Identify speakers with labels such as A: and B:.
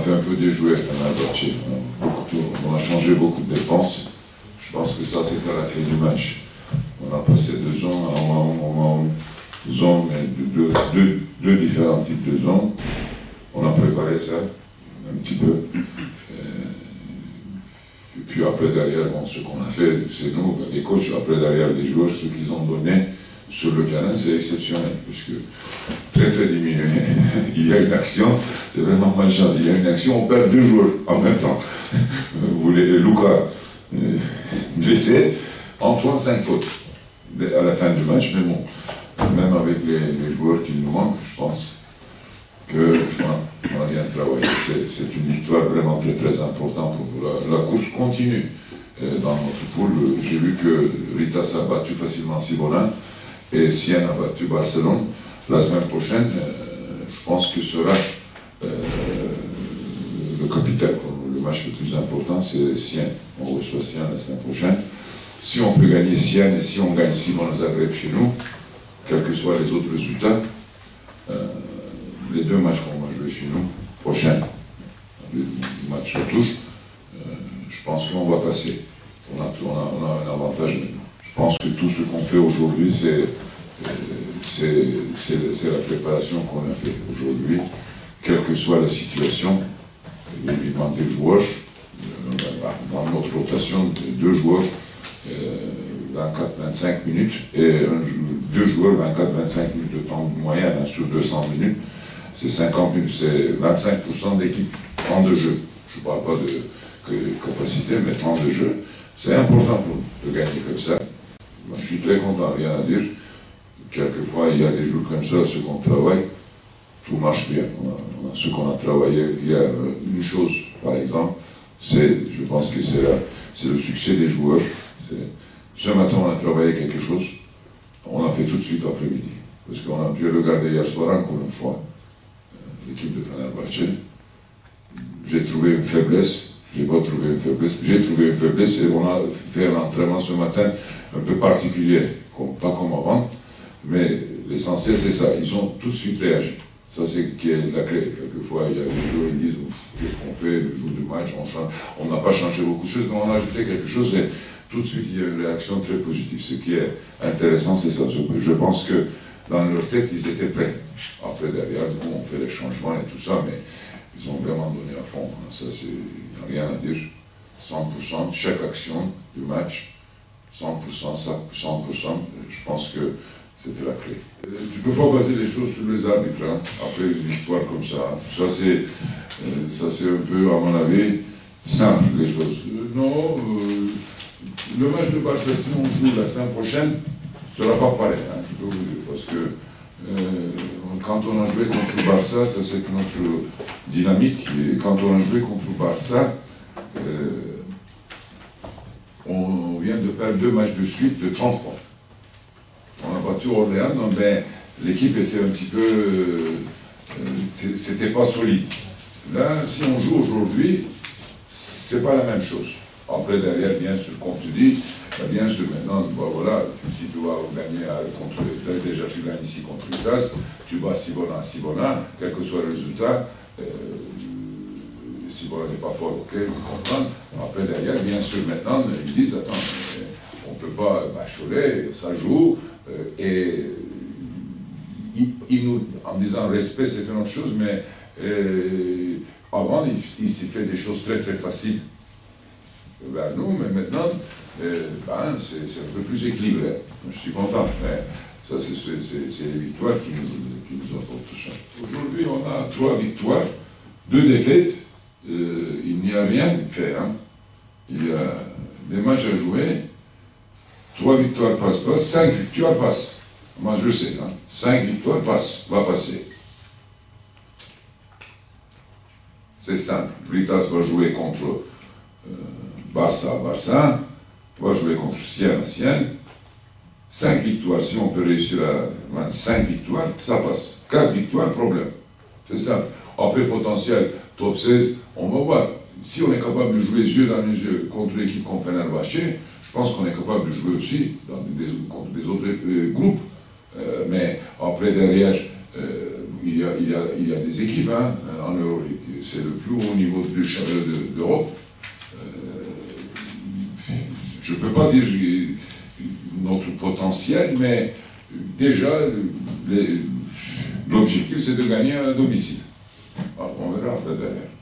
A: fait un peu déjouer Fenerbahçe. On a changé beaucoup de défense. Je pense que ça, c'était la clé du match. On a passé de zone en zone, deux différents types de zones. On a préparé ça un petit peu. Et puis après, derrière, bon, ce qu'on a fait, c'est nous, les coachs, après, derrière, les joueurs, ce qu'ils ont donné sur le terrain, c'est exceptionnel, puisque très très diminué. Il y a une action, c'est vraiment malchance. Il y a une action, on perd 2 joueurs en même temps. Vous voulez, Luka blessé, Antoine 5 fautes à la fin du match, mais bon, même avec les joueurs qui nous manquent, je pense qu'on a bien travaillé. C'est une victoire vraiment très très importante pour la course continue. Dans notre poule, j'ai vu que Ritas a battu facilement Cibona et Sienne a battu Barcelone. La semaine prochaine, je pense que sera le capital. Le match le plus important, c'est Sienne. On reçoit Sienne la semaine prochaine. Si on peut gagner Sienne et si on gagne Simon Zagreb chez nous, quels que soient les autres résultats, les 2 matchs qu'on va jouer chez nous, prochains, le match de touche, je pense qu'on va passer. On a un avantage maintenant. Je pense que tout ce qu'on fait aujourd'hui, c'est la préparation qu'on a fait aujourd'hui, quelle que soit la situation. Il manque des joueurs, dans notre rotation, 2 joueurs, 24-25 minutes, et 2 joueurs, 24-25 minutes de temps moyen, hein, sur 200 minutes, c'est 50 minutes, c'est 25% d'équipe, temps de jeu. Je ne parle pas de capacité, mais temps de jeu. C'est important pour nous de gagner comme ça. Moi, je suis très content, rien à dire. Quelquefois, il y a des jours comme ça, ce qu'on travaille, tout marche bien. On a ce qu'on a travaillé. Il y a une chose, par exemple, je pense que c'est le succès des joueurs. Ce matin, on a travaillé quelque chose, on l'a fait tout de suite après-midi. Parce que j'ai regardé hier soir encore une fois l'équipe de Fenerbahçe. J'ai trouvé une faiblesse. J'ai pas trouvé une faiblesse. J'ai trouvé une faiblesse et on a fait un entraînement ce matin un peu particulier, pas comme avant. Mais l'essentiel, c'est ça. Ils ont tout de suite réagi. Ça, c'est qui est la clé. Quelquefois, il y a des joueurs qui disent qu'est-ce qu'on fait le jour du match, on n'a pas changé beaucoup de choses, mais on a ajouté quelque chose et tout de suite, il y a une réaction très positive. Ce qui est intéressant, c'est ça. Je pense que dans leur tête, ils étaient prêts. Après, derrière, nous, on fait les changements et tout ça, mais ils ont vraiment donné à fond. Ça, il n'y a rien à dire. 100%, chaque action du match, 100%, 100%, je pense que c'était la clé. Tu ne peux pas baser les choses sur les arbitres, hein, après une victoire comme ça. Ça, c'est un peu, à mon avis, simple, les choses. Non, le match de Barça, si on joue la semaine prochaine, ne sera pas pareil, hein, je peux vous dire, parce que quand on a joué contre Barça, ça c'est notre dynamique, et quand on a joué contre Barça, on vient de perdre 2 matchs de suite de 30 points. On a battu Orléans, mais l'équipe était un petit peu... c'était pas solide. Là, si on joue aujourd'hui, c'est pas la même chose. Après, derrière, bien sûr, comme tu dis, bien sûr, maintenant, voilà, si tu vas gagner contre... Déjà, tu gagnes ici contre Ritas, tu bats Cibona, quel que soit le résultat, Cibona n'est pas fort, ok, vous comprenez. Après, derrière, bien sûr, maintenant, ils disent, attends, on ne peut pas Cholet, ça joue, et en disant respect, c'est une autre chose, mais avant, il s'est fait des choses très très faciles vers nous, mais maintenant, c'est un peu plus équilibré. Je suis content, mais ça, c'est les victoires qui nous apportent tout ça. Aujourd'hui, on a 3 victoires, 2 défaites, il n'y a rien fait. Hein. Il y a des matchs à jouer, 3 victoires passent, 5 victoires passent. Moi, je sais, hein. 5 victoires va passer. C'est simple. Ritas va jouer contre Barça, va jouer contre Sienne. 5 victoires, si on peut réussir à 5 victoires, ça passe. 4 victoires, problème. C'est simple. Après, potentiel, top 16, on va voir. Si on est capable de jouer yeux dans les yeux contre l'équipe comme Fenerbahçe, je pense qu'on est capable de jouer aussi contre des autres groupes. Mais après, derrière, il y a des équipes hein, en Euroleague. c'est le plus haut niveau d'Europe. Je ne peux pas dire notre potentiel, mais déjà, l'objectif, c'est de gagner à domicile. Alors, on verra après derrière.